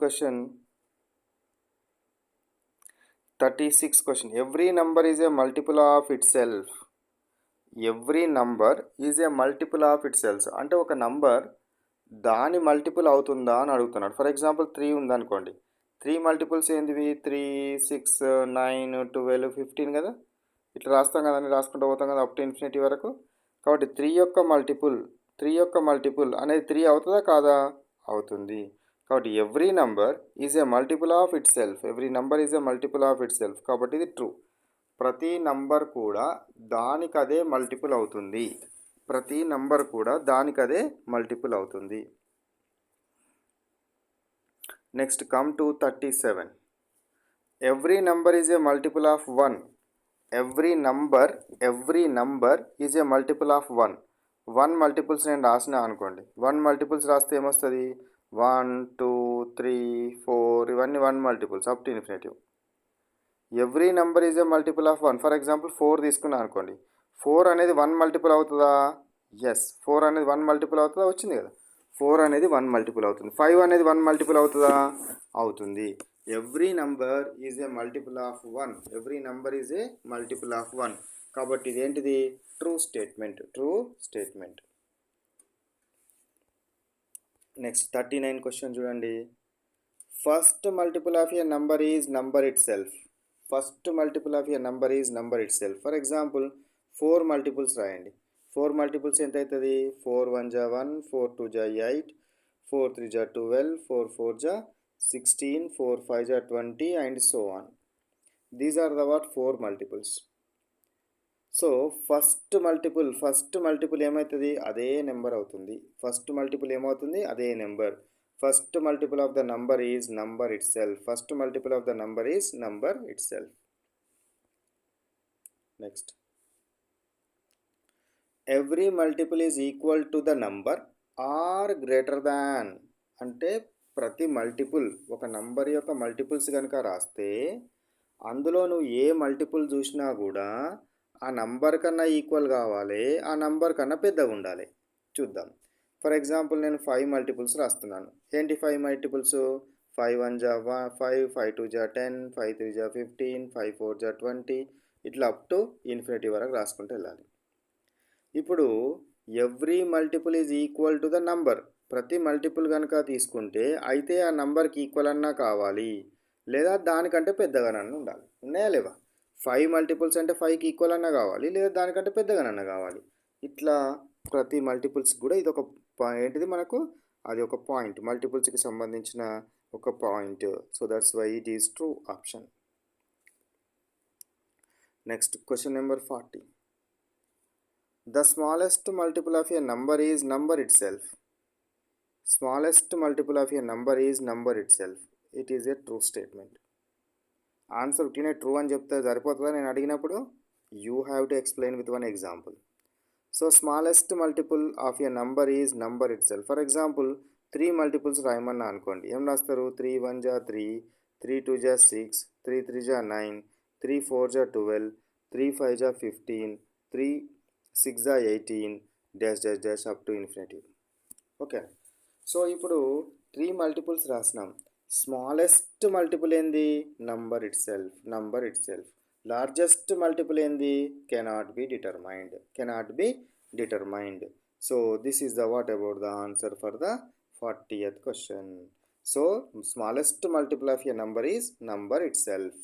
question, 36 question. Every number is a multiple of itself. Every number is a multiple of itself. అంటే ఒక number దాని multiple అవుతుందా అని అడుగుతున్నాడు. ఫర్ ఎగ్జాంపుల్ 3 ఉందనుకోండి. 3 మల్టిపుల్స్ ఏంటివి? 3, 6, 9, 12, 15 కదా. ఇట్లా రాస్తాం కదండి, రాసుకుంటూ పోతాం కదా అప్ టు ఇన్ఫినిటీ వరకు. కాబట్టి 3 యొక్క మల్టిపుల్ అనేది 3 అవుతుందా కాదా? అవుతుంది. కాబట్టి every number is a multiple of it self. Every number is a multiple of it self. కాబట్టి ఇది ట్రూ. ప్రతి నంబర్ కూడా దానికదే మల్టిపుల్ అవుతుంది. ప్రతి నంబర్ కూడా దానికదే మల్టిపుల్ అవుతుంది. Next come to 37. Every number is a multiple of 1. Every number is a multiple of 1. 1 multiples నేను రాసిన అనుకోండి. 1 మల్టిపుల్స్ రాస్తే ఏమొస్తుంది? 1, 2, 3, 4 ఇవన్నీ 1 multiples up to infinity. Every number is a multiple of 1. For example 4 తీసుకున్నా అనుకోండి. 4 అనేది 1 మల్టిపుల్ అవుతుందా? ఎస్, 4 అనేది 1 మల్టిపుల్ అవుతుందా? వచ్చింది కదా. 4 అనేది 1 మల్టిపుల్ అవుతుంది. 5 అనేది 1 మల్టిపుల్ అవుతుందా? అవుతుంది. Every number is a multiple of 1. Every number is a multiple of 1. కాబట్టి ఇదేంటిది? True statement. నెక్స్ట్ 39 క్వశ్చన్ చూడండి. First multiple of A number is number itself. First multiple of A number is number itself. For example 4 multiples రాయండి. 4 multiples ఎంత అవుతుంది? 4 1 జా 1, 4 2 జా 8, 4 3 జా 12, 4 4 జా 16, 4 5 జా 20 and so on. These are the 4 multiples. So first multiple ఏమవుతుంది? అదే నెంబర్ అవుతుంది. ఫస్ట్ మల్టిపుల్ ఏమవుతుంది? అదే number. First multiple of the number is number itself. First multiple of the number is number itself. Next, every multiple is equal to the number or greater than. అంటే ప్రతి multiple, ఒక number యొక్క multiples కనుక రాస్తే అందులో నువ్వు ఏ multiple చూసినా కూడా ఆ నంబర్ కన్నా ఈక్వల్ కావాలి, ఆ నంబర్ కన్నా పెద్దగా ఉండాలి. చూద్దాం. ఫర్ ఎగ్జాంపుల్ నేను 5 మల్టిపుల్స్ రాస్తున్నాను. ఏంటి 5 మల్టిపుల్స్? 5 1 జా 5, 5 2 జా 10, 5 3 జా 15, 5 4 జా 20 ఇట్లా అప్ టు ఇన్ఫినిటీ వరకు రాసుకుంటూ వెళ్ళాలి. ఇప్పుడు every multiple is equal to the number. ప్రతి మల్టిపుల్ కనుక తీసుకుంటే అయితే ఆ నంబర్కి ఈక్వల్ అన్నా కావాలి, లేదా దానికంటే పెద్దగానన్నా ఉండాలి. ఉన్నాయా లేవా? 5 మల్టిపుల్స్ అంటే 5కి ఈక్వల్ అన్నా కావాలి, లేదా దానికంటే పెద్దగానన్నా కావాలి. ఇట్లా ప్రతి మల్టిపుల్స్ కూడా ఇది ఒక ఏంటిది మనకు, అది ఒక పాయింట్, మల్టిపుల్స్కి సంబంధించిన ఒక point. So that's why it is true option. Next question number 40. The smallest multiple of a number is number itself. Smallest multiple of a number is number itself. It is a true statement. Answer ఉట్టినే true అని చెప్తే సరిపోతుందా నేను అడిగినప్పుడు? You have to explain with one example. So smallest multiple of a number is number itself. For example 3 multiples రాయమన్నా అనుకోండి. ఏం రాస్తారు? 3 1 జా 3, 3 2 జా 6, 3 3 జా 9, 3 4 జా 12, 3 5 జా 15, 3 6 జా 18 dash dash dash up to infinity. Okay. So ఇప్పుడు 3 మల్టిపుల్స్ రాసినాం. స్మాలెస్ట్ మల్టిపుల్ ఏంది? Number itself. Largest multiple ఏంది? Cannot be determined. So this is the what about the answer for the 40th question. So smallest multiple of a number is number it self.